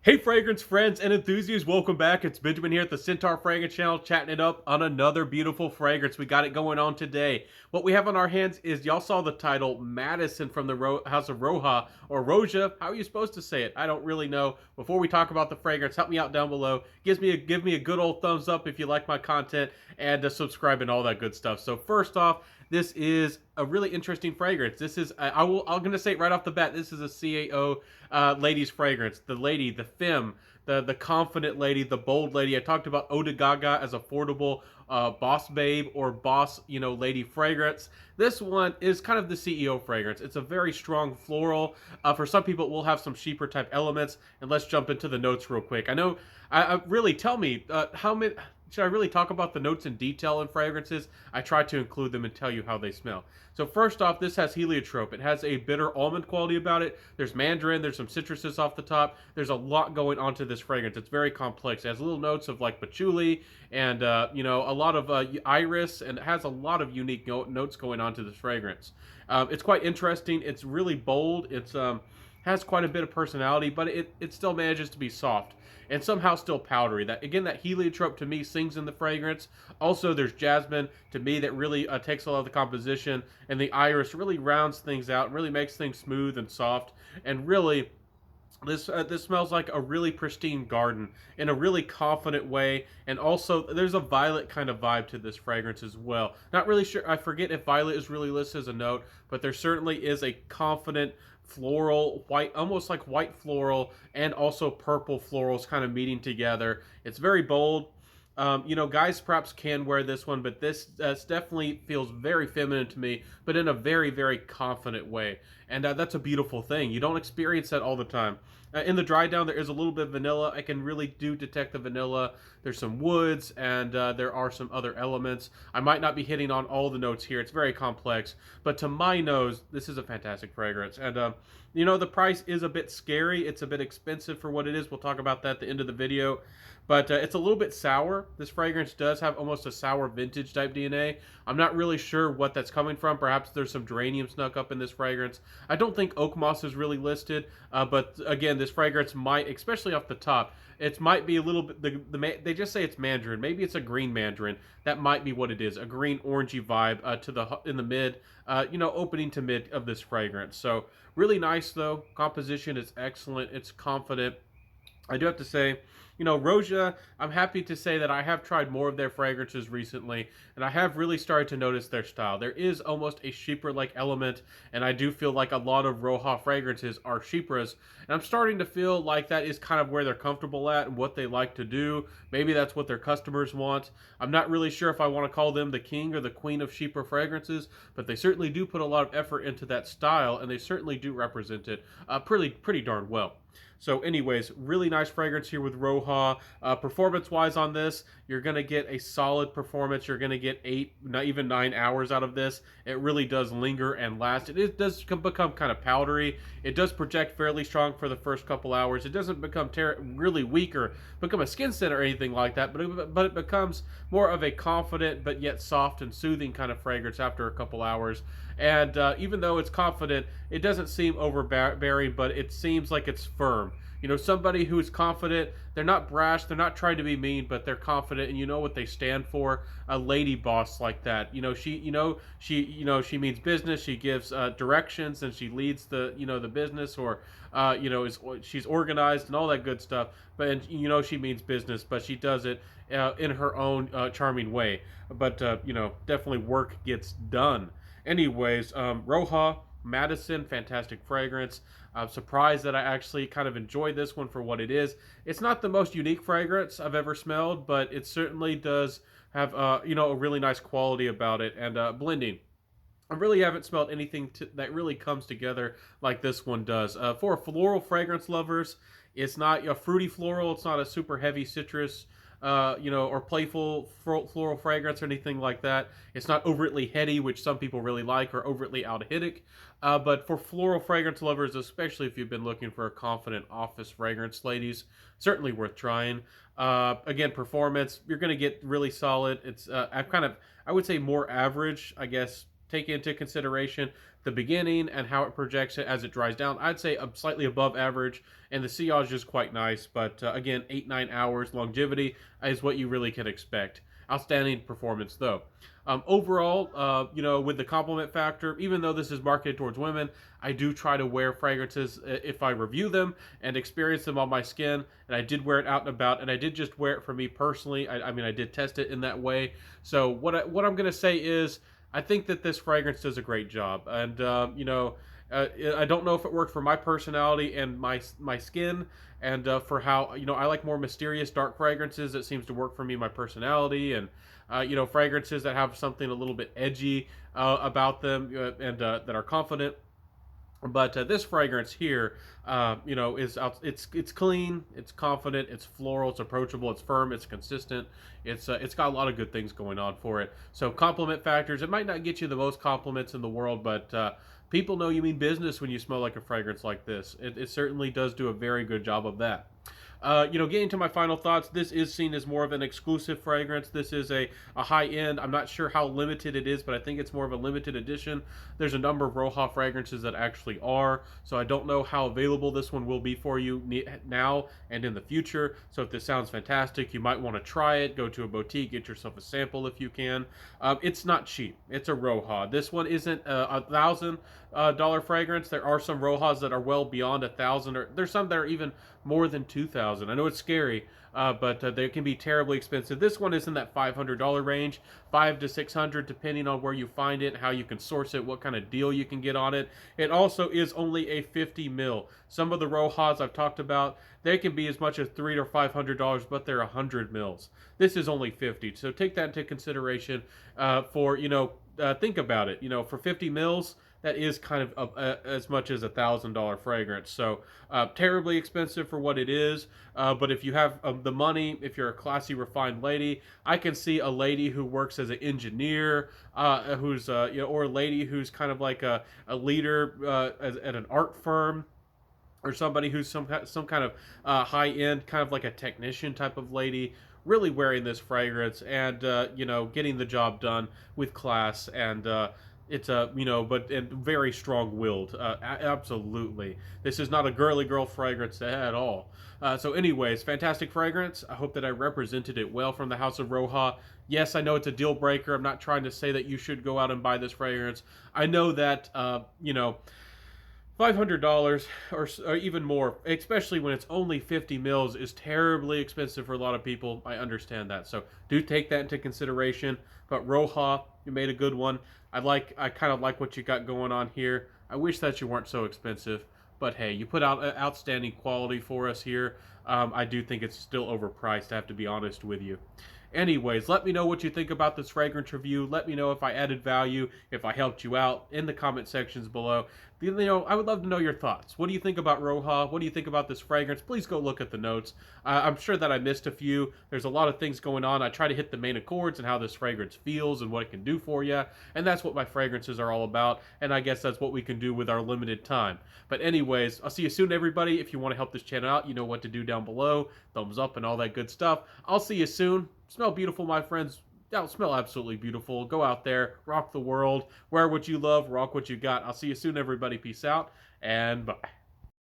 Hey fragrance friends and enthusiasts, welcome back. It's Benjamin here at the Centaur Fragrance Channel, chatting it up on another beautiful fragrance. We got it going on today. What we have on our hands is, y'all saw the title, Madison from the House of Roja, or Roja. How are you supposed to say it? I don't really know. Before we talk about the fragrance, help me out down below. Give me a good old thumbs up if you like my content, and subscribe and all that good stuff. So first off, this is a really interesting fragrance. This is I'm gonna say it right off the bat. This is a CAO ladies fragrance. The lady, the femme, the confident lady, the bold lady. I talked about Eau de Gaga as affordable boss babe or boss lady fragrance. This one is kind of the CEO fragrance. It's a very strong floral. For some people, it will have some sheeper type elements. And let's jump into the notes real quick. I know. I really tell me how many. Should I really talk about the notes in detail in fragrances? I try to include them and tell you how they smell. So first off, this has heliotrope. It has a bitter almond quality about it. There's mandarin, there's some citruses off the top. There's a lot going on to this fragrance. It's very complex. It has little notes of like patchouli and a lot of iris, and it has a lot of unique notes going on to this fragrance. It's quite interesting. It's really bold. It's has quite a bit of personality, but it still manages to be soft and somehow still powdery. That again, that heliotrope to me sings in the fragrance. Also, there's jasmine to me that really takes a lot of the composition, and the iris really rounds things out, really makes things smooth and soft, and really. This smells like a really pristine garden in a really confident way, and also there's a violet kind of vibe to this fragrance as well. Not really sure. I forget if violet is really listed as a note, but there certainly is a confident floral, white, almost like white floral, and also purple florals kind of meeting together. It's very bold. Guys perhaps can wear this one, but this definitely feels very feminine to me, but in a very, very confident way. And that's a beautiful thing. You don't experience that all the time. In the dry down, there is a little bit of vanilla. I can really do detect the vanilla. There's some woods, and there are some other elements. I might not be hitting on all the notes here. It's very complex. But to my nose, this is a fantastic fragrance. And, the price is a bit scary. It's a bit expensive for what it is. We'll talk about that at the end of the video. But it's a little bit sour. This fragrance does have almost a sour vintage type DNA. I'm not really sure what that's coming from. Perhaps there's some geranium snuck up in this fragrance. I don't think oak moss is really listed, but again, this fragrance might, especially off the top, it might be a little bit. They just say it's mandarin. Maybe it's a green mandarin. That might be what it is. A green orangey vibe in the mid, opening to mid of this fragrance. So really nice though. Composition is excellent. It's confident. I do have to say, Roja, I'm happy to say that I have tried more of their fragrances recently, and I have really started to notice their style. There is almost a chypre-like element, and I do feel like a lot of Roja fragrances are chypres, and I'm starting to feel like that is kind of where they're comfortable at and what they like to do. Maybe that's what their customers want. I'm not really sure if I want to call them the king or the queen of chypre fragrances, but they certainly do put a lot of effort into that style, and they certainly do represent it pretty darn well. So anyways, really nice fragrance here with Roja. Performance-wise on this, you're going to get a solid performance. You're going to get 8, not even 9 hours out of this. It really does linger and last. It does become kind of powdery. It does project fairly strong for the first couple hours. It doesn't become really weak or become a skin scent or anything like that, but it becomes more of a confident but yet soft and soothing kind of fragrance after a couple hours. And even though it's confident, it doesn't seem overbearing, but it seems like it's firm. Somebody who's confident, they're not brash, they're not trying to be mean, but they're confident, and you know what they stand for. A lady boss like that. She means business. She gives directions, and she leads the business, or she's organized and all that good stuff. But she means business, but she does it in her own charming way. But definitely work gets done. Anyways, Roja, Madison, fantastic fragrance. I'm surprised that I actually kind of enjoyed this one for what it is. It's not the most unique fragrance I've ever smelled, but it certainly does have a really nice quality about it, and blending. I really haven't smelled anything that really comes together like this one does. For floral fragrance lovers, it's not a fruity floral. It's not a super heavy citrus, or playful floral fragrance or anything like that. It's not overtly heady, which some people really like, or overtly aldehydic. But for floral fragrance lovers, especially if you've been looking for a confident office fragrance, ladies, certainly worth trying. Again, performance, you're going to get really solid. It's I would say more average, I guess. take into consideration the beginning and how it projects it as it dries down, I'd say slightly above average, and the sillage is quite nice. But again, 8-9 hours longevity is what you really can expect. Outstanding performance though. Overall, with the compliment factor, even though this is marketed towards women, I do try to wear fragrances if I review them and experience them on my skin. And I did wear it out and about, and I did just wear it for me personally. I mean, I did test it in that way. So what I'm gonna say is, I think that this fragrance does a great job, and I don't know if it worked for my personality and my skin, and for how I like more mysterious, dark fragrances. It seems to work for me, my personality, and fragrances that have something a little bit edgy about them, and that are confident. But this fragrance here, is out, it's clean, it's confident, it's floral, it's approachable, it's firm, it's consistent. It's got a lot of good things going on for it. So compliment factors. It might not get you the most compliments in the world, but people know you mean business when you smell like a fragrance like this. It certainly does do a very good job of that. Getting to my final thoughts, this is seen as more of an exclusive fragrance. This is a high end. I'm not sure how limited it is, but I think it's more of a limited edition. There's a number of Roja fragrances that actually are, so I don't know how available this one will be for you now and in the future. So if this sounds fantastic, you might want to try it. Go to a boutique, get yourself a sample if you can. It's not cheap. It's a Roja. This one isn't a $1,000 fragrance. There are some Rojas that are well beyond 1,000, or there's some that are even more than 2,000. I know it's scary, but they can be terribly expensive. This one is in that $500 range, 5 to 600, depending on where you find it, how you can source it, what kind of deal you can get on it. It also is only a 50 mil. Some of the Rojas I've talked about, they can be as much as $300 or $500, but they're 100 mils. This is only 50, so take that into consideration. Think about it. For 50 mils, that is kind of as much as $1,000 fragrance. So terribly expensive for what it is. But if you have the money, if you're a classy, refined lady, I can see a lady who works as an engineer, or a lady who's kind of like a leader at an art firm, or somebody who's some kind of high end, kind of like a technician type of lady, really wearing this fragrance and getting the job done with class. And it's and very strong-willed. Absolutely, this is not a girly girl fragrance at all. So, anyways, fantastic fragrance. I hope that I represented it well from the House of Roja. Yes, I know it's a deal breaker. I'm not trying to say that you should go out and buy this fragrance. I know that $500 or even more, especially when it's only 50 mils, is terribly expensive for a lot of people. I understand that, so do take that into consideration. But Roja, you made a good one. I kind of like what you got going on here. I wish that you weren't so expensive, but hey, you put out outstanding quality for us here. I do think it's still overpriced, I have to be honest with you. Anyways, let me know what you think about this fragrance review. Let me know if I added value, if I helped you out in the comment sections below. I would love to know your thoughts. What do you think about Roja? What do you think about this fragrance? Please go look at the notes. I'm sure that I missed a few. There's a lot of things going on. I try to hit the main accords and how this fragrance feels and what it can do for you. And that's what my fragrances are all about. And I guess that's what we can do with our limited time. But anyways, I'll see you soon, everybody. If you want to help this channel out, you know what to do down below. Thumbs up and all that good stuff. I'll see you soon. Smell beautiful, my friends. Smell absolutely beautiful. Go out there, rock the world, wear what you love, rock what you got. I'll see you soon, everybody. Peace out, and bye.